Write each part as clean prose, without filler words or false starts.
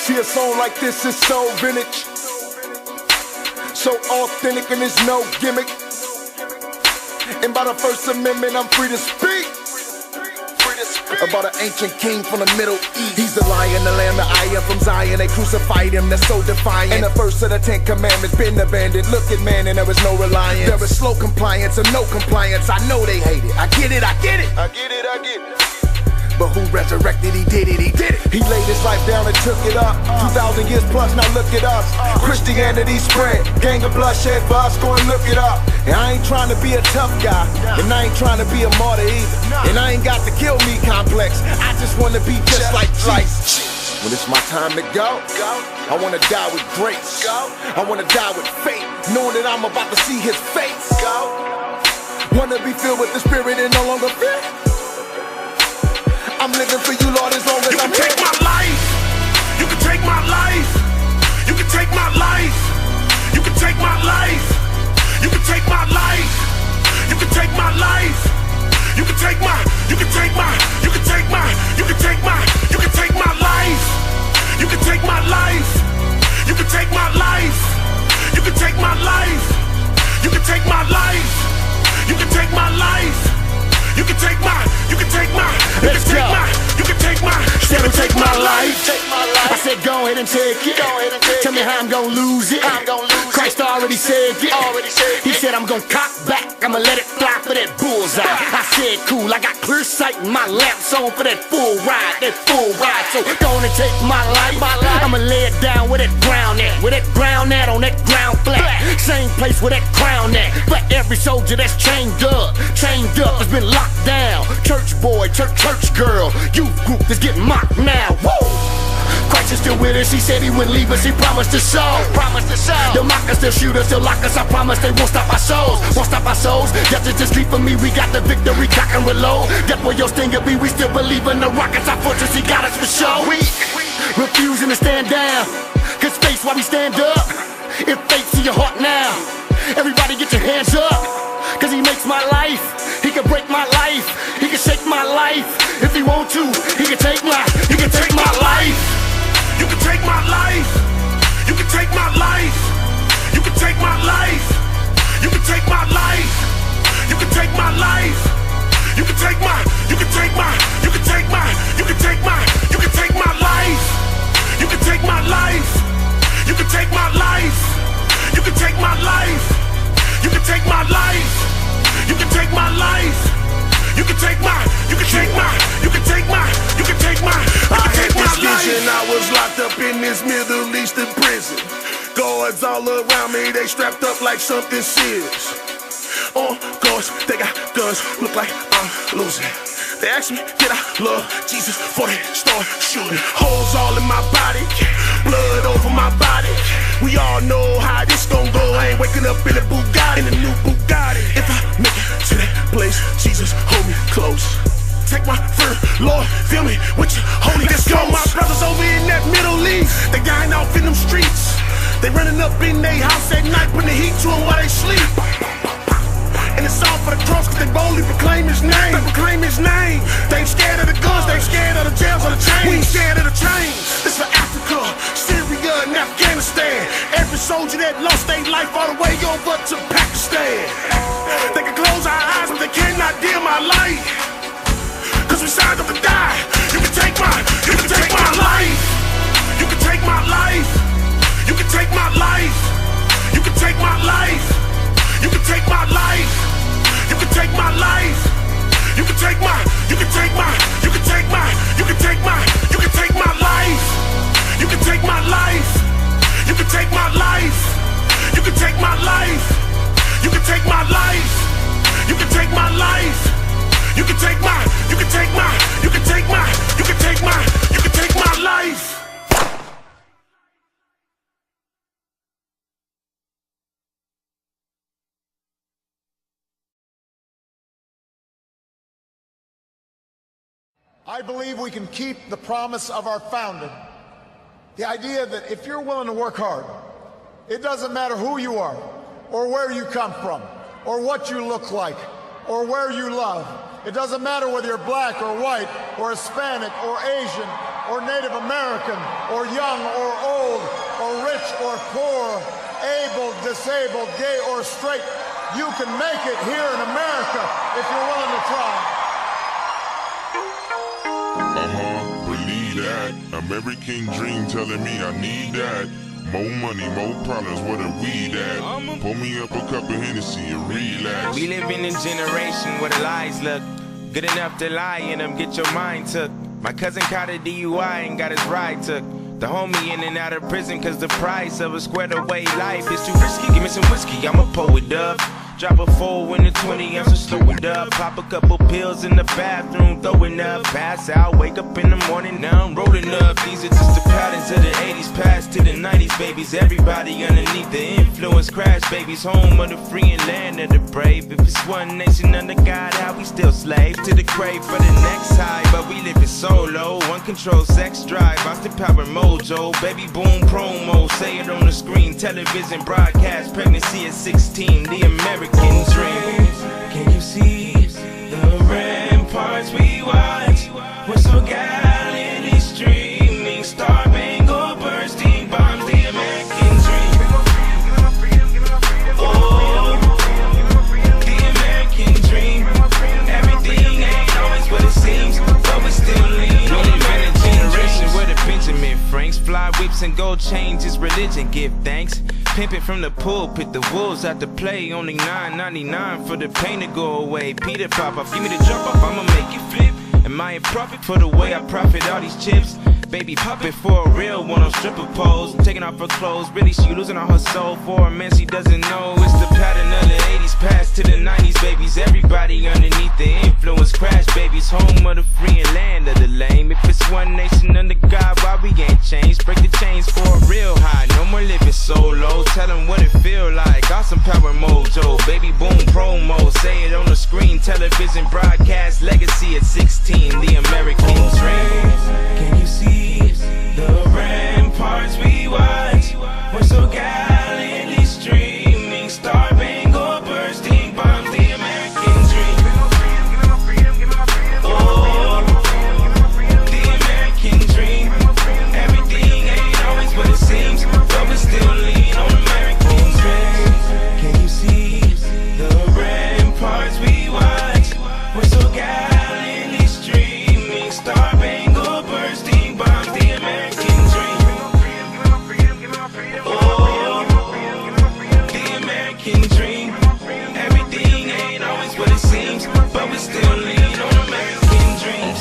See, a song like this is so vintage, so authentic, and there's no gimmick. And by the First Amendment, I'm free to speak about an ancient king from the Middle East. He's the lion, the lamb, the I am from Zion. They crucified him, they're so defiant. And the first of the 10 commandments been abandoned. Look at man, and there was no reliance. There was slow compliance or no compliance. I know they hate it. I get it, I get it. I get it, I get it. But who resurrected? He did it, he did it. He laid his life down and took it up. 2,000 years plus, now look at us. Christianity spread, gang of bloodshed for us, go and look it up. And I ain't trying to be a tough guy, and I ain't trying to be a martyr either. And I ain't got the kill me complex, I just want to be just like Jesus. When it's my time to go, I want to die with grace. I want to die with faith, knowing that I'm about to see his face. Want to be filled with the Spirit and no longer fear. I'm living for you, Lord, as long as I'm here. You can take my life. You can take my life. You can take my life. You can take my life. You can take my life. You can take my life. You can take my. You can take my. You can take my. You can take my. You can take my life. You can take my life. You can take my life. You can take my life. You can take my life. You can take my life. You can take my, you can take my, you can take my, you can take my, said take my life. I said go ahead and take it. Tell me how I'm gonna lose it. Christ already said it. He said I'm gonna cock back, I'ma let it fly for that bullseye. I said cool, I got clear sight and my lamps on for that full ride, So go on and take my life. I'ma lay it down where that ground at, on that ground flat. Same place where that crown at. For every soldier that's chained up, has been locked down. Church boy, church girl, youth group that's getting mocked now. Woo! Christ is still with us, he said he wouldn't leave us, he promised to show. They'll mock us, they'll shoot us, they'll lock us, I promise they won't stop our souls. Death is just sleep for me, we got the victory, cock and reload. Death where your stinger be, we still believe in the rockets, our fortress, he got us for sure. We refusing to stand down, cause face while we stand up. If faith's in your heart now, everybody get your hands up. Cause he makes my life, he can break my life, he can shake my life. If he want to, he can take my, you can take my life. You can take my life. You can take my life. You can take my life. You can take my life. You can take my life. You can take my, you can take my, you can take my, you can take my, you can take my life. You can take my life. You can take my life. You can take my life. You can take my life. You can take my life. You can take my. You can take my. You can take my. You can take my. I had this vision. I was locked up in this Middle Eastern prison. Guards all around me. They strapped up like something serious. On guards, they got guns. Look like I'm losing. They asked me, did I love Jesus? For they start shooting. Holes all in my body, blood over my body. We all know how this gon' go. I ain't waking up in a Bugatti, in a new Bugatti. If I make it to that place, Jesus, hold me close. Take my fear, Lord, fill me with your Holy Ghost. My brothers over in that Middle East, they dying off in them streets. They running up in their house at night, putting the heat to them while they sleep. And it's all for the cross, cause they boldly proclaim his name. They ain't scared of the guns, they ain't scared of the jails or the chains. We ain't scared of the chains. This for Africa, Syria, and Afghanistan. Every soldier that lost their life all the way over to Pakistan. They can close our eyes, but they cannot dim our light. Cause we signed up to die. You can take my, you can take my life. You can take my life. You can take my life. You can take my life. You can take my life. You can take my life. You can take my. You can take my. You can take my. You can take my. You can take my life. You can take my life. You can take my life. You can take my life. You can take my life. You can take my life. You can take my. You can take my. You can take my. You can take my. You can take my life. I believe we can keep the promise of our founder. The idea that if you're willing to work hard, it doesn't matter who you are, or where you come from, or what you look like, or where you love. It doesn't matter whether you're black or white, or Hispanic, or Asian, or Native American, or young or old, or rich or poor, able, disabled, gay or straight. You can make it here in America if you're willing to try. Believe that. American dream telling me I need that. More money, more problems, where the weed at? Pour me up a cup of Hennessy and relax. We live in a generation where the lies look good enough to lie in them, get your mind took. My cousin caught a DUI and got his ride took. The homie in and out of prison cause the price of a squared away life is too risky. Give me some whiskey, I'ma pour it up. Drop a 4 in the 20 ounce and slow it up. Pop a couple pills in the bathroom, throwing up. Pass out, wake up in the morning, now I'm rolling up. These are just the patterns of the 80s, past to the 90s, babies. Everybody underneath the influence, crash babies. Home of the free and land of the brave. If it's one nation under God, how we still slaves to the crave for the next high. But we live it solo, one control, sex drive, Austin Power Mojo. Baby boom promo, say it on the screen. Television broadcast, pregnancy at 16, the American dream. Can you see the ramparts we watch? We're so gallantly streaming, star-spangled bursting bombs, the American dream. Oh, the American dream. Everything ain't always what it seems, but we still lean on the generation where the Benjamin Franks, fly whips and gold chains is religion. Give thanks. Pimpin' from the pulpit, the wolves out to play. Only $9.99 for the pain to go away. Peter pop off, give me the drop off, I'ma make it flip. Am I a profit for the way I profit all these chips? Baby puppet for a real one on stripper poles. Taking off her clothes, really she losing all her soul. For a man she doesn't know, it's the pattern of the 80s, past to the 90s, babies. Everybody underneath the influence, crash babies. Home of the free and land of the lame. If it's one nation under God, why we ain't changed? Break the chains for a real high, no more living solo. Tell them what it feel like, awesome power mojo. Baby boom promo, say it on the screen. Television broadcast, legacy at 16, the American dream. Can you see the ramparts we watch? We're so gallantly streaming, star-spangled bursting bombs, the American dream. Oh, the American dream. Everything ain't always what it seems, but we still lean on American dream. Can you see the ramparts we watch? We're so gallantly streaming, star-spangled bursting bombs, the American dream. Oh, the American dream. Everything ain't always what it seems, but we still lean on American dreams.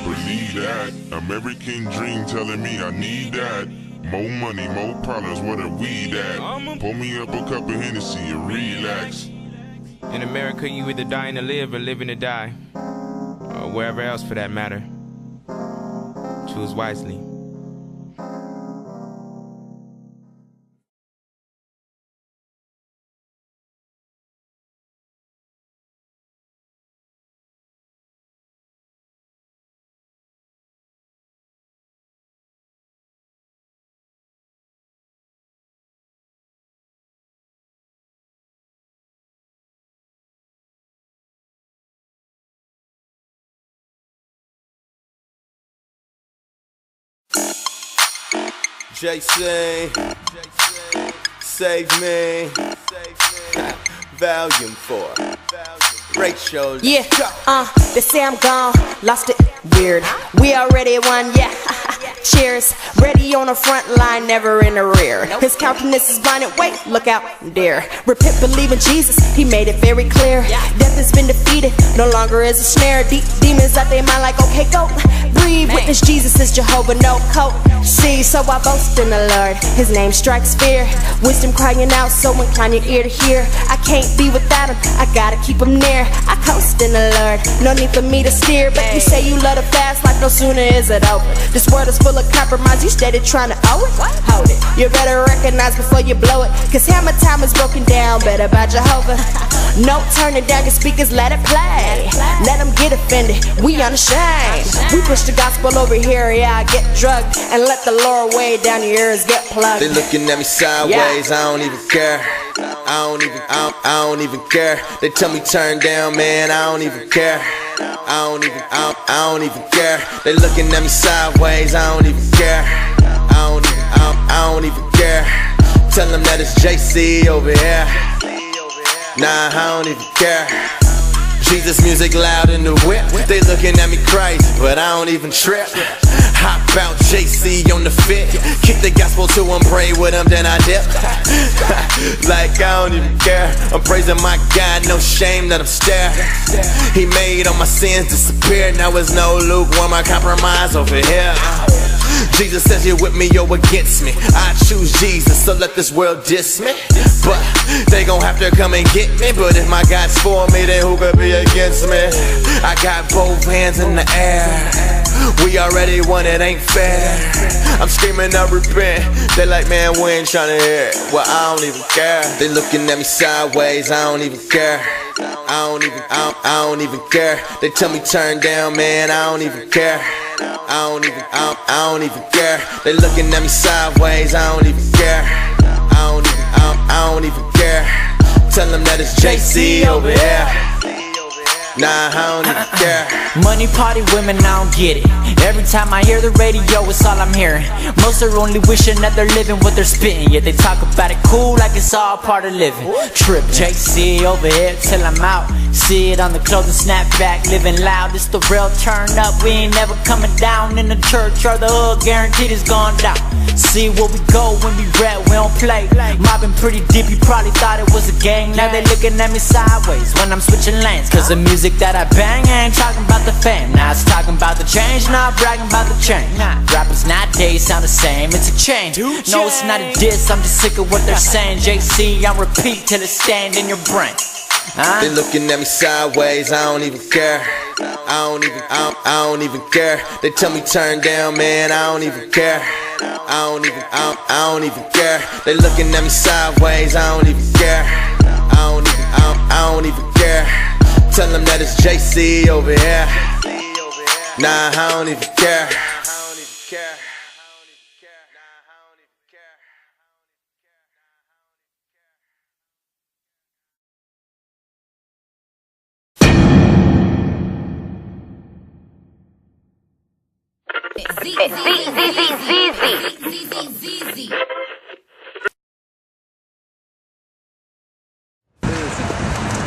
Believe that. American dream telling me I need that. More money, more problems, where the weed at? Pour me up a cup of Hennessy and relax. In America, you either dying to live or living to die, or wherever else for that matter. Choose wisely. JC, save me. Volume 4. Rachel. Yeah, they say I'm gone, lost it, weird. We already won, yeah. Cheers, ready on the front line, never in the rear. His countenance is blinded, wait, look out, dear. Repent, believe in Jesus, he made it very clear. Death has been defeated, no longer is a snare. Deep demons out their mind like, okay, go. Breathe, witness Jesus is Jehovah, no coat. See, so I boast in the Lord, his name strikes fear. Wisdom crying out, so incline your ear to hear. I can't be without him, I gotta keep him near. I coast in the Lord, no need for me to steer. But you say you love the fast life, no sooner is it over. This world is full of compromise, you steady trying to owe it. Hold it, you better recognize before you blow it. Cause hammer time is broken down, better by Jehovah. No turning down your speakers, let it play. Let them get offended, we unashamed. We push the gospel over here, yeah, I get drugged. And let the Lord way down your ears get plugged. They looking at me sideways, I don't even care. I don't even care. They tell me turn down, man, I don't even care. I don't even care. They looking at me sideways, I don't even care. I don't even care. Tell them that it's JC over here. Nah, I don't even care. Jesus music loud in the whip. They looking at me crazy, but I don't even trip. Hop out JC on the fit. Kick the gospel to him, pray with him, then I dip. Like I don't even care. I'm praising my God, no shame that I'm staring. He made all my sins disappear. Now it's no lukewarm, I compromise over here. Jesus says you're with me, you're against me. I choose Jesus, so let this world diss me. But they gon' have to come and get me. But if my God's for me, then who could be against me? I got both hands in the air. We already won, it ain't fair. I'm screaming I repent. They like, man, we ain't tryna hear it. Well, I don't even care. They looking at me sideways, I don't even care. I don't even care. They tell me turn down, man, I don't even care. I don't even care. They looking at me sideways, I don't even care. I don't even care. Tell them that it's JC over here. Nah, I don't even care. Money, party, women, I don't get it. Every time I hear the radio, it's all I'm hearing. Most are only wishing that they're living what they're spitting. Yet they talk about it cool like it's all part of living. Trip JC over here till I'm out. See it on the clothing, snap back, living loud. It's the real turn up. We ain't never coming down in the church or the hood. Guaranteed it's going down. See where we go when we rap, we don't play. Mobbing pretty deep, you probably thought it was a gang. Now they looking at me sideways when I'm switching lanes. Cause the music that I bang ain't talking about the fame. Now it's talking about the change, not bragging about the change. Rappers nowadays sound the same, it's a change. No, it's not a diss, I'm just sick of what they're saying. JC, I'm repeat till it's stand in your brain. They looking at me sideways, I don't even care. I don't even care. They tell me turn down, man, I don't even care. I don't even care. They looking at me sideways, I don't even care. I don't even care. Tell them that it's JC over here. Nah, I don't even care.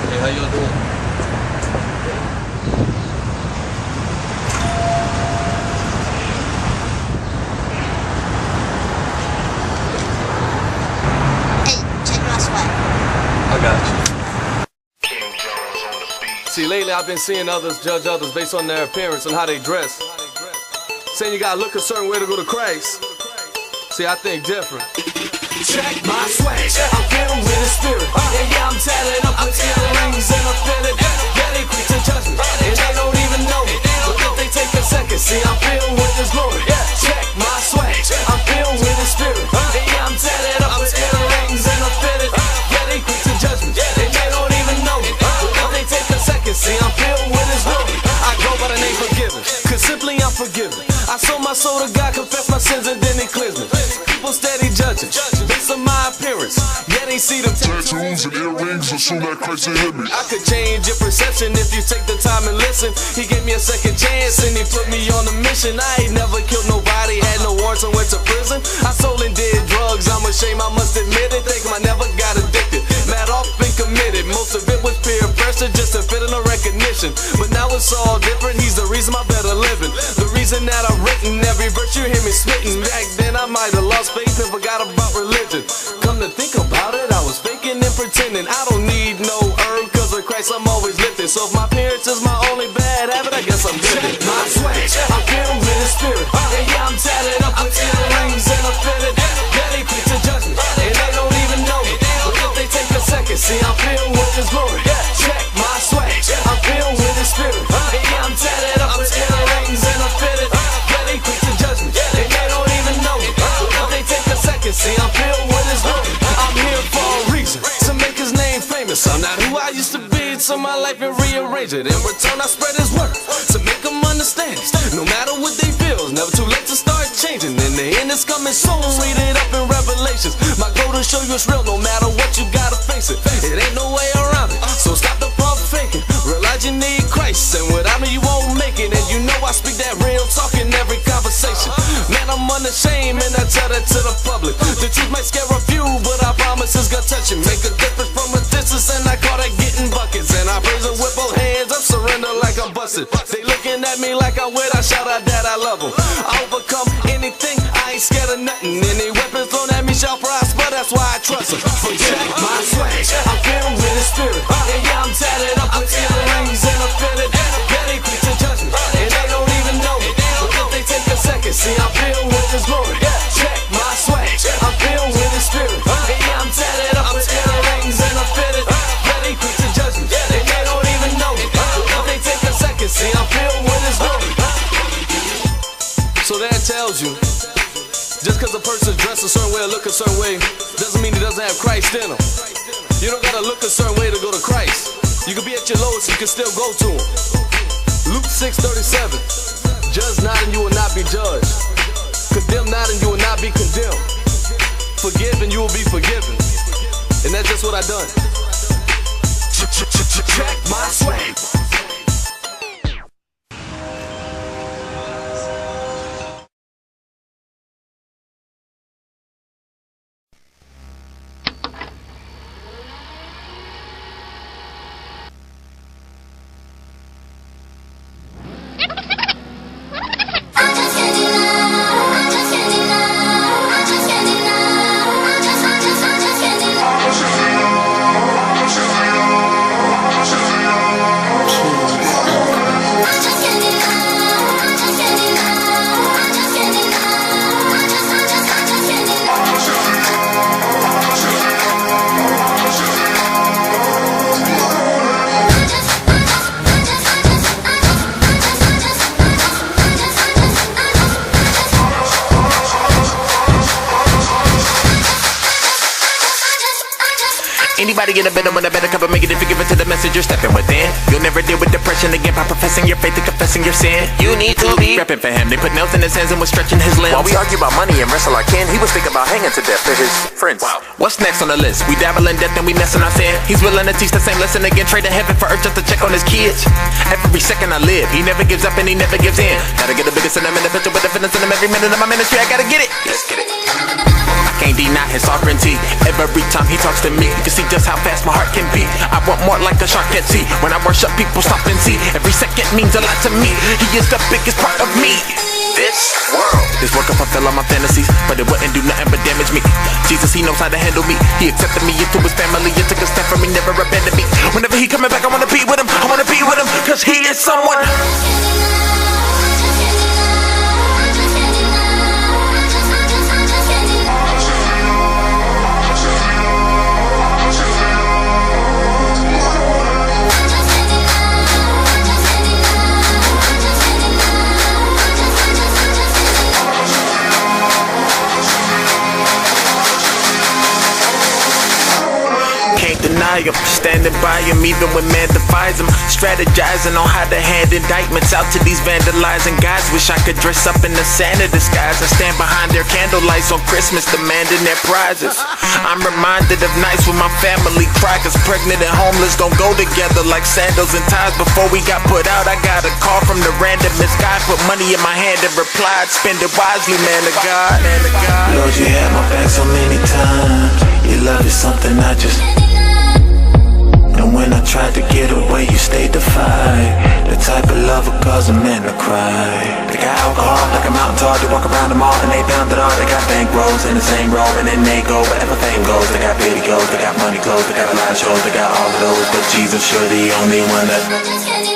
Hey, how y'all doing? I got you. See, lately I've been seeing others judge others based on their appearance and how they dress. Saying you gotta look a certain way to go to Christ. See, I think different. Check my swag, I'm filled with the spirit. And yeah, I'm tatted up with earrings and I'm feeling. Yeah, they quick to judge me, and they don't even know me. But if they take a second, see, I'm filled with His glory. Check my swag, I'm filled with the spirit. And yeah, I'm tatted up with earrings and I'm feeling. Yeah, they quick to judge me, and they don't even know me. But if they take a second, see, I'm filled with His glory. I go by the name Forgiven, cause simply I'm forgiven. I sold my soul to God, confess my sins, and then He cleansed me. People steady judging based on my appearance, yet they see the tattoos and earrings, assume that Christ ain't hit me. I could change your perception if you take the time and listen. He gave me a second chance and He put me on a mission. I ain't never killed nobody, had no warrants and went to prison. I sold and did drugs, I'm ashamed, I must admit it. Think I never got addicted, mad off and committed. Most of it was peer pressure just to fit in a recognition. But now it's all different, He's the reason my better living. The reason that I've written every verse you hear me spitting. Back then I might have lost faith and forgot about religion. Come to think about it, I was faking and pretending. I don't need no herb, cause with Christ I'm always lifted. So if my appearance is my only bad habit, I guess I'm good. Check my swag, I'm filled with the spirit. And yeah, I'm tatted up with earrings and I'm feeling. Yeah, they quick to judge me, and they don't even know me. But if they take a second, see, I'm filled with His glory. Check my swag, I'm filled with the spirit. And yeah, I'm tatted up with earrings and I'm feeling. Yeah, they quick to judge me, and they don't even know me. But if they take a second, see, I'm filled with His glory. I'm here for a reason, to make His name famous. I'm not who I used to be, so my life and rearrange it. In return, I spread His word, to make them understand. No matter what they feel, it's never too late to start changing. In the end, it's coming soon, read it up in Revelations. My goal to show you it's real, no matter what you gotta face it. It ain't no way around it, so stop the pump faking. Realize you need Christ. Christ, and without me you won't make it. And you know I speak that real talk in every conversation. Man, I'm unashamed and I tell that to the public. The truth might scare a few, but I promise it's gonna touch it. Make a difference from a distance, and I call that getting buckets. And I praise them with both hands up, surrender like I'm busted. They looking at me like I'm weird, I shout out that I love them. I overcome anything, I ain't scared of nothing. Any weapons thrown at me shall prosper, that's why I trust them. Check my swag, I'm filled with the spirit. And yeah, I'm tatted up with earrings and I'm feeling very quick to judge me. And they don't even know me, but if they take a second, see I'm filled with His glory. Check my swag, I'm filled with the spirit. And yeah, I'm tatted up with earrings and I'm feeling very quick to judge me. And they don't even know me, but if they take a second, see I'm filled with His glory. So that tells you, just cause a person's dressed a certain way or look a certain way, doesn't mean he doesn't have Christ in him. You don't gotta look a certain way to go to Christ. You can be at your lowest, you can still go to Him. Luke 6:37, judge not and you will not be judged. Condemn not and you will not be condemned. Forgive and you will be forgiven. And that's just what I done. Check my swag. Anybody get a better one, a better cup of make it if you give it to the message you're stepping within. You'll never deal with depression again by professing your faith and confessing your sin. You need to be repping for Him. They put nails in His hands and was stretching His limbs. While we argue about money and wrestle our kin, He was thinking about hanging to death to His friends. Wow. What's next on the list? We dabble in death and we messing our sin. He's willing to teach the same lesson again, trade to heaven for earth just to check on His kids. Every second I live, He never gives up and He never gives in. Gotta get the biggest in Him in the picture with the fitness in Him. Every minute of my ministry, I gotta get it. Let's get it. Can't deny His sovereignty. Every time He talks to me, you can see just how fast my heart can beat. I want more like a shark can't see. When I worship, people stop and see. Every second means a lot to me. He is the biggest part of me. This world, this work will fulfill all my fantasies, but it wouldn't do nothing but damage me. Jesus, He knows how to handle me. He accepted me into His family. It took a step from me, never abandoned me. Whenever He coming back, I wanna be with Him. I wanna be with Him, cause He is someone. Deny Him, standing by Him even when man defies Him, strategizing on how to hand indictments out to these vandalizing guys. Wish I could dress up in the Santa disguise and stand behind their candlelights on Christmas demanding their prizes. I'm reminded of nights when my family cried, cause pregnant and homeless don't go together like sandals and ties. Before we got put out, I got a call from the randomest guy, put money in my hand and replied, spend it wisely, man of God. Lord, You had my back so many times. Your love is something I just... And when I tried to get away, You stayed to fight. The type of love will cause a man to cry. They got alcohol like a mountain tall. They walk around the mall and they pound it all. They got bankrolls in the same robe and then they go wherever fame goes. They got videos, they got money clothes, they got a lot of shows, they got all of those. But Jesus, sure the only one that...